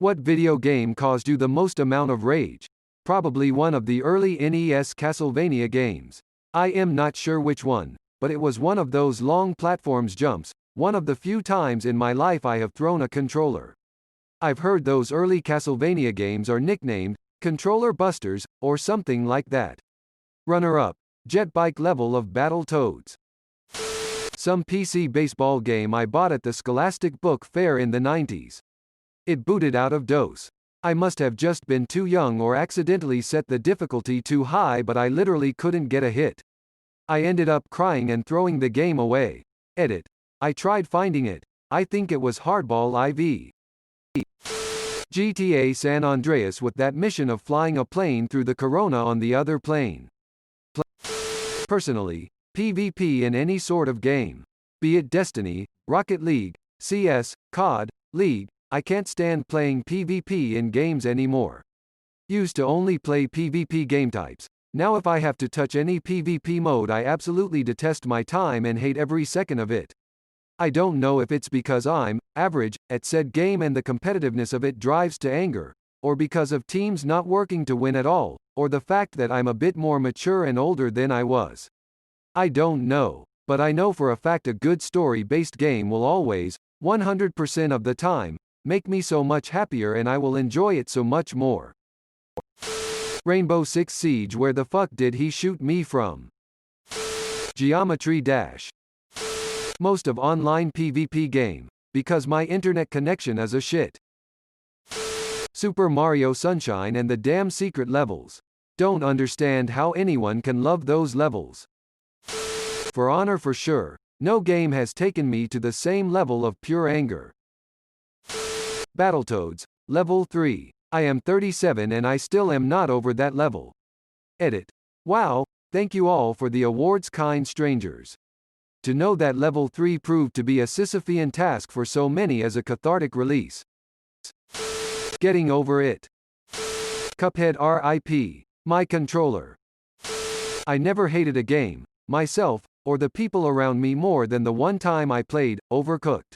What video game caused you the most amount of rage? Probably one of the early NES Castlevania games. I am not sure which one, but it was one of those long platforms jumps, one of the few times in my life I have thrown a controller. I've heard those early Castlevania games are nicknamed Controller Busters, or something like that. Runner-up, Jet Bike level of Battletoads. Some PC baseball game I bought at the Scholastic Book Fair in the 90s. It booted out of DOS. I must have just been too young or accidentally set the difficulty too high, but I literally couldn't get a hit. I ended up crying and throwing the game away. Edit. I tried finding it. I think it was Hardball IV. GTA San Andreas with that mission of flying a plane through the corona on the other plane. Personally, PvP in any sort of game. Be it Destiny, Rocket League, CS, COD, League, I can't stand playing PvP in games anymore. Used to only play PvP game types. Now if I have to touch any PvP mode, I absolutely detest my time and hate every second of it. I don't know if it's because I'm average at said game and the competitiveness of it drives to anger, or because of teams not working to win at all, or the fact that I'm a bit more mature and older than I was. I don't know, but I know for a fact a good story-based game will always, 100% of the time, make me so much happier and I will enjoy it so much more. Rainbow Six Siege. Where the fuck did he shoot me from? Geometry Dash. Most of online PvP game, because my internet connection is a shit. Super Mario Sunshine and the damn secret levels. Don't understand how anyone can love those levels. For Honor for sure, no game has taken me to the same level of pure anger. Battletoads, Level 3. I am 37 and I still am not over that level. Edit. Wow, thank you all for the awards, kind strangers. To know that Level 3 proved to be a Sisyphean task for so many is a cathartic release. Getting over it. Cuphead RIP. My controller. I never hated a game, myself, or the people around me more than the one time I played Overcooked.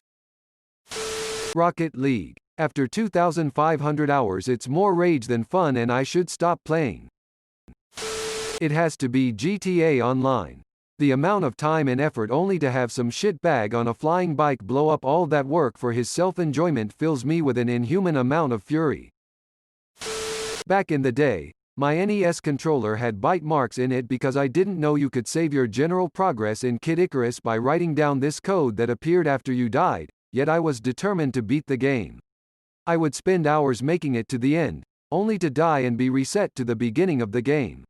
Rocket League. After 2,500 hours it's more rage than fun and I should stop playing. It has to be GTA Online. The amount of time and effort only to have some shitbag on a flying bike blow up all that work for his self-enjoyment fills me with an inhuman amount of fury. Back in the day, my NES controller had bite marks in it because I didn't know you could save your general progress in Kid Icarus by writing down this code that appeared after you died, yet I was determined to beat the game. I would spend hours making it to the end, only to die and be reset to the beginning of the game.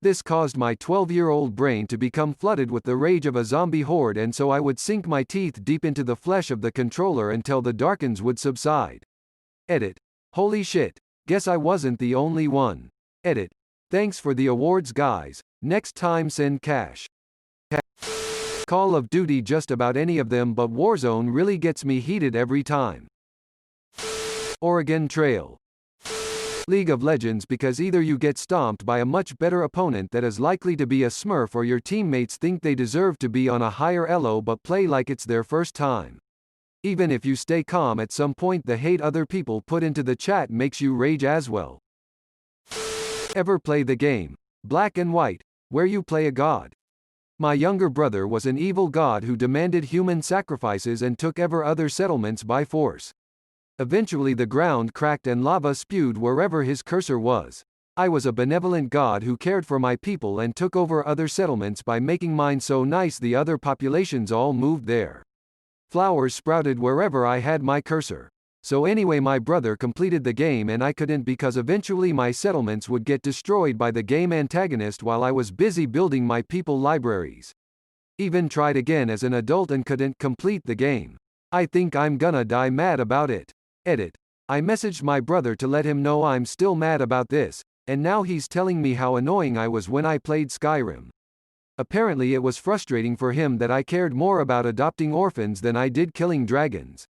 This caused my 12-year-old brain to become flooded with the rage of a zombie horde, and so I would sink my teeth deep into the flesh of the controller until the darkens would subside. Edit. Holy shit, guess I wasn't the only one. Edit. Thanks for the awards, guys. Next time send cash. Call of Duty, just about any of them, but Warzone really gets me heated every time. Oregon Trail. League of Legends, because either you get stomped by a much better opponent that is likely to be a smurf, or your teammates think they deserve to be on a higher elo but play like it's their first time. Even if you stay calm, at some point the hate other people put into the chat makes you rage as well. Ever play the game Black and White, where you play a god? My younger brother was an evil god who demanded human sacrifices and took ever other settlements by force. Eventually the ground cracked and lava spewed wherever his cursor was. I was a benevolent god who cared for my people and took over other settlements by making mine so nice the other populations all moved there. Flowers sprouted wherever I had my cursor. So anyway, my brother completed the game and I couldn't, because eventually my settlements would get destroyed by the game antagonist while I was busy building my people libraries. Even tried again as an adult and couldn't complete the game. I think I'm gonna die mad about it. Edit. I messaged my brother to let him know I'm still mad about this, and now he's telling me how annoying I was when I played Skyrim. Apparently it was frustrating for him that I cared more about adopting orphans than I did killing dragons.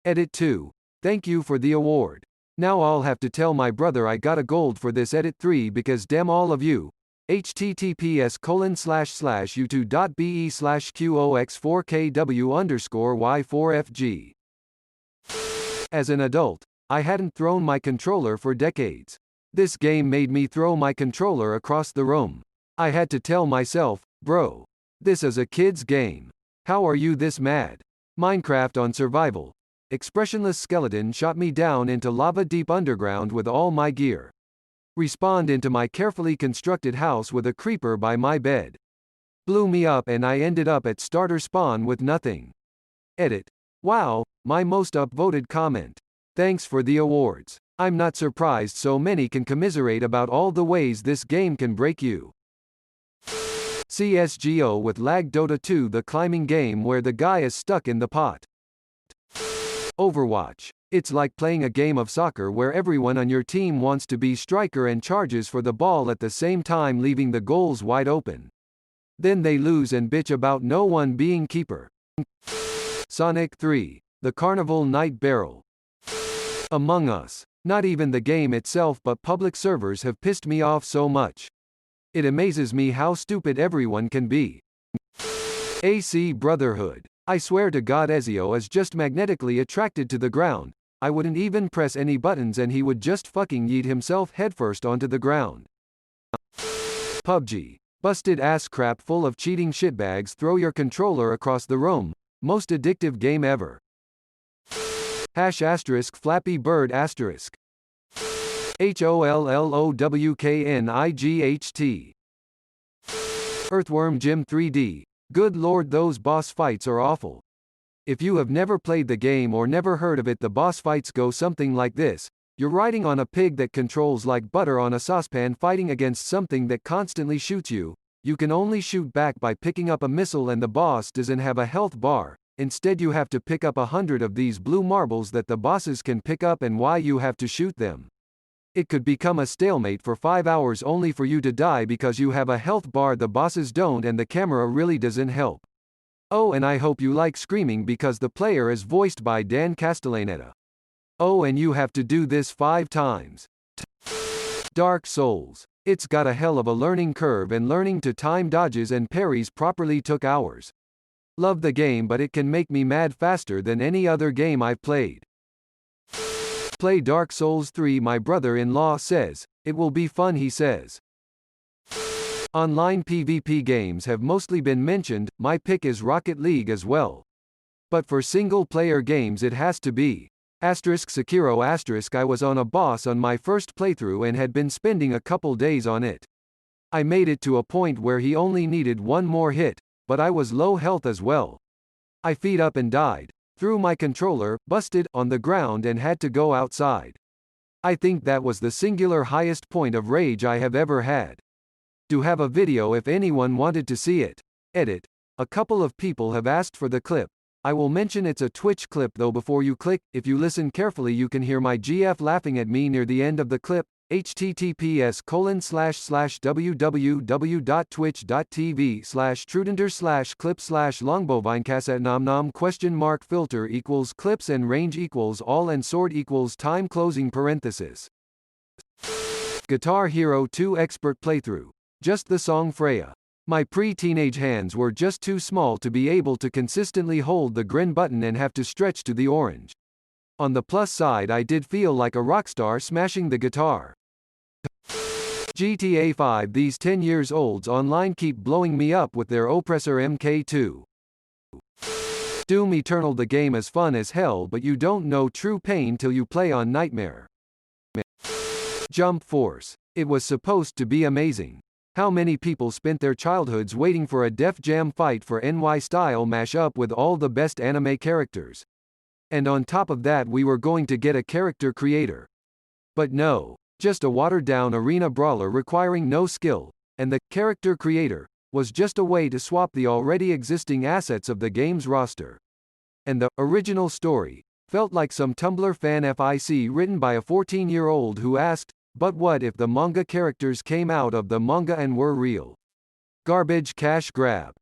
Edit 2. Thank you for the award. Now I'll have to tell my brother I got a gold for this. Edit 3, because damn all of you. https://youtube.be/qox4kw_y4fg. As an adult, I hadn't thrown my controller for decades. This game made me throw my controller across the room. I had to tell myself, bro, this is a kid's game. How are you this mad? Minecraft on survival. Expressionless skeleton shot me down into lava deep underground with all my gear. Respawned into my carefully constructed house with a creeper by my bed. Blew me up and I ended up at starter spawn with nothing. Edit. Wow, my most upvoted comment. Thanks for the awards. I'm not surprised so many can commiserate about all the ways this game can break you. CSGO with lag. Dota 2, the climbing game where the guy is stuck in the pot. Overwatch. It's like playing a game of soccer where everyone on your team wants to be striker and charges for the ball at the same time, leaving the goals wide open. Then they lose and bitch about no one being keeper. Sonic 3, the Carnival Night Barrel. Among Us. Not even the game itself but public servers have pissed me off so much. It amazes me how stupid everyone can be. AC Brotherhood. I swear to God Ezio is just magnetically attracted to the ground. I wouldn't even press any buttons and he would just fucking yeet himself headfirst onto the ground. PUBG. Busted ass crap full of cheating shitbags throw your controller across the room. Most addictive game ever. ** Flappy Bird ** HOLLOWKNIGHT. Earthworm Jim 3D. Good lord, those boss fights are awful. If you have never played the game or never heard of it, the boss fights go something like this. You're riding on a pig that controls like butter on a saucepan, fighting against something that constantly shoots you. You can only shoot back by picking up a missile and the boss doesn't have a health bar. Instead you have to pick up 100 of these blue marbles that the bosses can pick up, and why you have to shoot them. It could become a stalemate for 5 hours only for you to die because you have a health bar the bosses don't, and the camera really doesn't help. Oh, and I hope you like screaming because the player is voiced by Dan Castellaneta. Oh, and you have to do this 5 times. Dark Souls. It's got a hell of a learning curve, and learning to time dodges and parries properly took hours. Love the game, but it can make me mad faster than any other game I've played. Play Dark Souls 3. My brother-in-law says, it will be fun, he says. Online PvP games have mostly been mentioned, my pick is Rocket League as well. But for single-player games it has to be Sekiro. I was on a boss on my first playthrough and had been spending a couple days on it. I made it to a point where he only needed one more hit, but I was low health as well. I feed up and died, threw my controller, busted, on the ground and had to go outside. I think that was the singular highest point of rage I have ever had. Do have a video if anyone wanted to see it. Edit. A couple of people have asked for the clip. I will mention it's a Twitch clip though before you click. If you listen carefully you can hear my GF laughing at me near the end of the clip. https://www.twitch.tv/trudender/clip/longbovinecassetnomnom ? Filter equals clips and range equals all and sword equals time closing parenthesis. Guitar Hero 2 expert playthrough. Just the song Freya. My pre-teenage hands were just too small to be able to consistently hold the green button and have to stretch to the orange. On the plus side, I did feel like a rock star smashing the guitar. GTA 5. These 10 years olds online keep blowing me up with their oppressor MK2. Doom Eternal. The game is fun as hell, but you don't know true pain till you play on Nightmare. Jump Force. It was supposed to be amazing. How many people spent their childhoods waiting for a Def Jam Fight for NY style mashup with all the best anime characters? And on top of that we were going to get a character creator. But no. Just a watered-down arena brawler requiring no skill, and the character creator was just a way to swap the already existing assets of the game's roster. And the original story felt like some Tumblr fan fic written by a 14-year-old who asked, but what if the manga characters came out of the manga and were real? Garbage cash grab.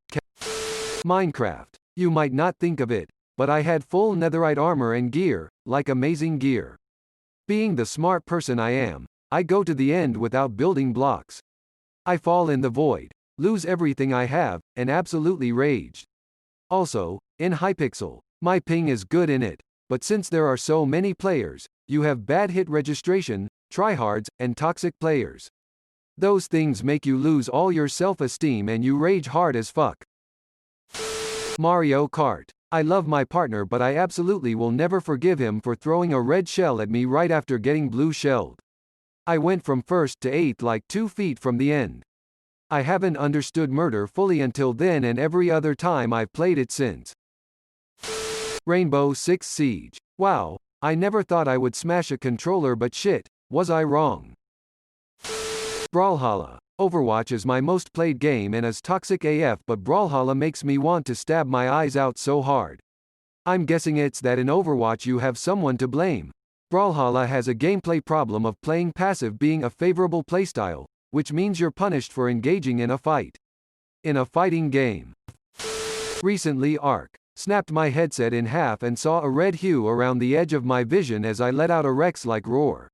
Minecraft. You might not think of it, but I had full netherite armor and gear, like amazing gear. Being the smart person I am, I go to the end without building blocks. I fall in the void, lose everything I have, and absolutely raged. Also, in Hypixel, my ping is good in it, but since there are so many players, you have bad hit registration, tryhards, and toxic players. Those things make you lose all your self-esteem and you rage hard as fuck. Mario Kart. I love my partner but I absolutely will never forgive him for throwing a red shell at me right after getting blue shelled. I went from first to 8th like 2 feet from the end. I haven't understood murder fully until then and every other time I've played it since. Rainbow Six Siege. Wow, I never thought I would smash a controller but shit, was I wrong. Brawlhalla. Overwatch is my most played game and is toxic AF but Brawlhalla makes me want to stab my eyes out so hard. I'm guessing it's that in Overwatch you have someone to blame. Brawlhalla has a gameplay problem of playing passive being a favorable playstyle, which means you're punished for engaging in a fight. In a fighting game. Recently Ark. Snapped my headset in half and saw a red hue around the edge of my vision as I let out a Rex-like roar.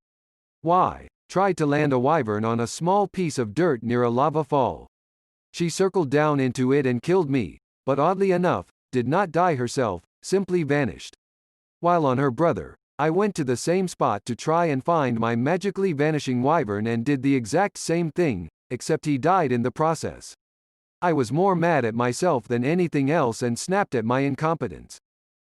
Why? Tried to land a wyvern on a small piece of dirt near a lava fall. She circled down into it and killed me, but oddly enough, did not die herself, simply vanished. While on her brother, I went to the same spot to try and find my magically vanishing wyvern and did the exact same thing, except he died in the process. I was more mad at myself than anything else and snapped at my incompetence.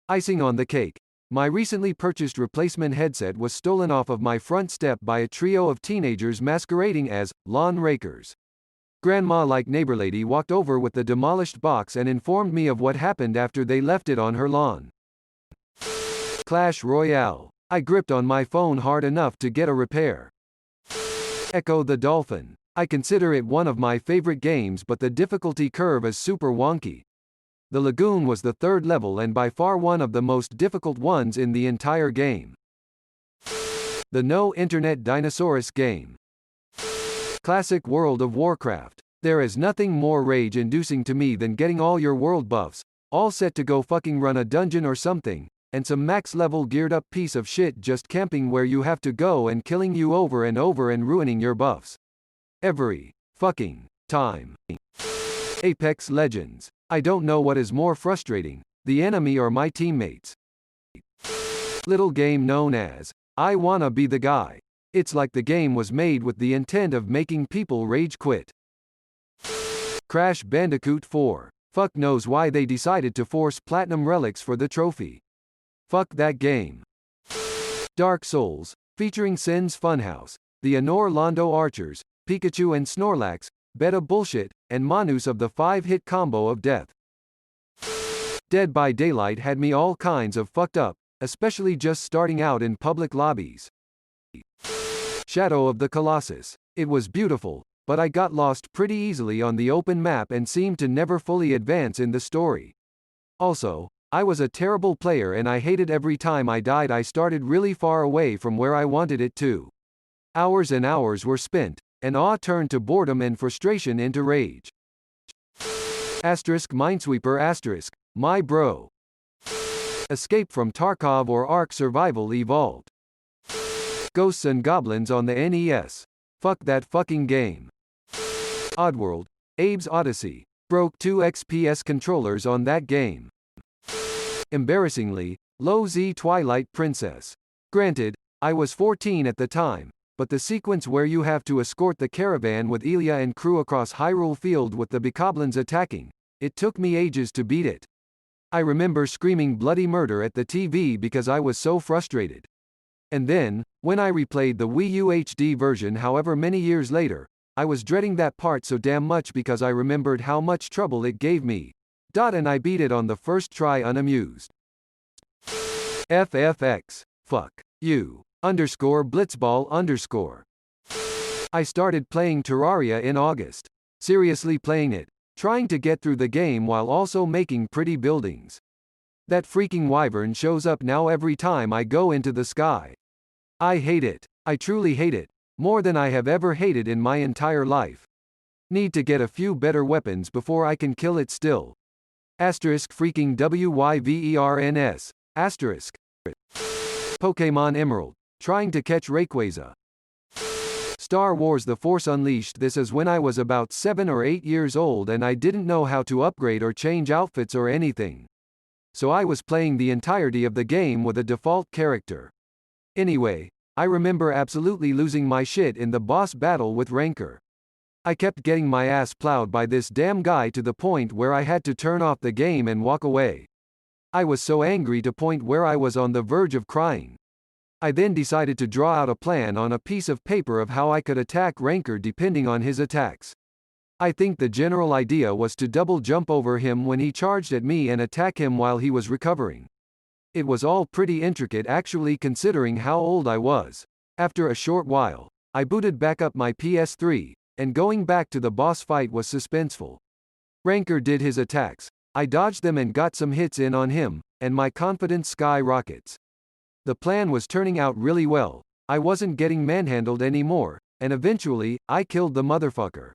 Icing on the cake. My recently purchased replacement headset was stolen off of my front step by a trio of teenagers masquerading as lawn rakers. Grandma-like neighbor lady walked over with the demolished box and informed me of what happened after they left it on her lawn. Clash Royale. I gripped on my phone hard enough to get a repair. Echo the Dolphin. I consider it one of my favorite games but the difficulty curve is super wonky. The lagoon was the third level and by far one of the most difficult ones in the entire game. The No Internet Dinosaurus game. Classic World of Warcraft. There is nothing more rage-inducing to me than getting all your world buffs, all set to go fucking run a dungeon or something, and some max-level geared-up piece of shit just camping where you have to go and killing you over and over and ruining your buffs. Every fucking time. Apex Legends. I don't know what is more frustrating, the enemy or my teammates. Little game known as I Wanna Be the Guy. It's like the game was made with the intent of making people rage quit. Crash Bandicoot 4. Fuck knows why they decided to force platinum relics for the trophy. Fuck that game. Dark Souls, featuring Sin's Funhouse, the Anor Londo Archers, Pikachu and Snorlax, Beta Bullshit, and Manus of the 5-hit combo of death. Dead by Daylight had me all kinds of fucked up, especially just starting out in public lobbies. Shadow of the Colossus. It was beautiful, but I got lost pretty easily on the open map and seemed to never fully advance in the story. Also, I was a terrible player and I hated every time I died I started really far away from where I wanted it to. Hours and hours were spent, and awe turned to boredom and frustration into rage. Minesweeper *, my bro. Escape from Tarkov or Ark Survival Evolved. Ghosts and Goblins on the NES. Fuck that fucking game. Oddworld, Abe's Odyssey. Broke 2 XPS controllers on that game. Embarrassingly, Low Z Twilight Princess. Granted, I was 14 at the time, but the sequence where you have to escort the caravan with Elia and crew across Hyrule Field with the Bokoblins attacking, it took me ages to beat it. I remember screaming bloody murder at the TV because I was so frustrated. And then, when I replayed the Wii U HD version however many years later, I was dreading that part so damn much because I remembered how much trouble it gave me. And I beat it on the first try unamused. FFX. Fuck. You. _Blitzball_. I started playing Terraria in August. Seriously playing it, trying to get through the game while also making pretty buildings. That freaking wyvern shows up now every time I go into the sky. I hate it. I truly hate it. More than I have ever hated in my entire life. Need to get a few better weapons before I can kill it still. Freaking WYVERNS. Pokémon Emerald. Trying to catch Rayquaza. Star Wars The Force Unleashed. This is when I was about 7 or 8 years old and I didn't know how to upgrade or change outfits or anything. so I was playing the entirety of the game with a default character. Anyway, I remember absolutely losing my shit in the boss battle with Rancor. I kept getting my ass plowed by this damn guy to the point where I had to turn off the game and walk away. I was so angry to point where I was on the verge of crying. I then decided to draw out a plan on a piece of paper of how I could attack Rancor depending on his attacks. I think the general idea was to double jump over him when he charged at me and attack him while he was recovering. It was all pretty intricate actually considering how old I was. After a short while, I booted back up my PS3, and going back to the boss fight was suspenseful. Rancor did his attacks, I dodged them and got some hits in on him, and my confidence skyrockets. The plan was turning out really well, I wasn't getting manhandled anymore, and eventually, I killed the motherfucker.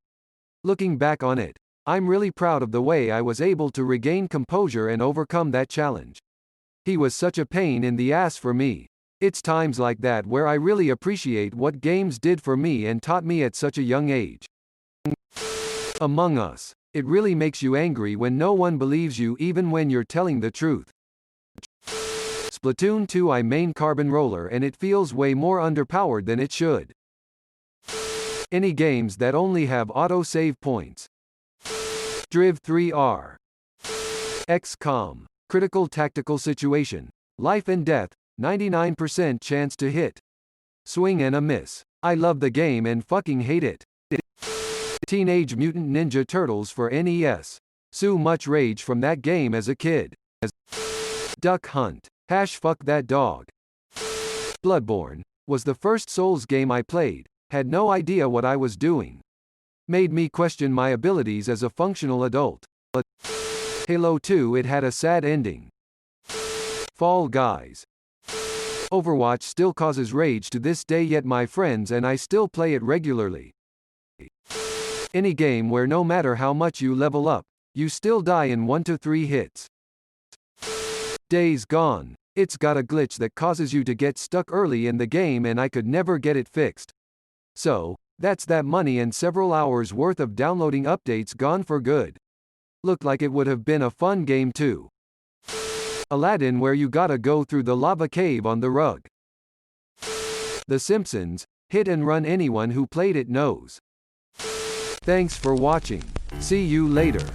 Looking back on it, I'm really proud of the way I was able to regain composure and overcome that challenge. He was such a pain in the ass for me. It's times like that where I really appreciate what games did for me and taught me at such a young age. Among Us. It really makes you angry when no one believes you even when you're telling the truth. Splatoon 2. I main Carbon Roller and it feels way more underpowered than it should. Any games that only have auto-save points. Driv 3R. XCOM. Critical Tactical Situation. Life and death, 99% chance to hit. Swing and a miss. I love the game and fucking hate it. Teenage Mutant Ninja Turtles for NES. So much rage from that game as a kid. Duck Hunt. Fuck that dog. Bloodborne. Was the first Souls game I played. Had no idea what I was doing. Made me question my abilities as a functional adult. Halo 2. It had a sad ending. Fall Guys. Overwatch still causes rage to this day, yet my friends and I still play it regularly. Any game where no matter how much you level up, you still die in 1 to 3 hits. Days Gone. It's got a glitch that causes you to get stuck early in the game and I could never get it fixed. So, that's that money and several hours worth of downloading updates gone for good. Looked like it would have been a fun game too. Aladdin, where you gotta go through the lava cave on the rug. The Simpsons. Hit and run, anyone who played it knows. Thanks for watching. See you later.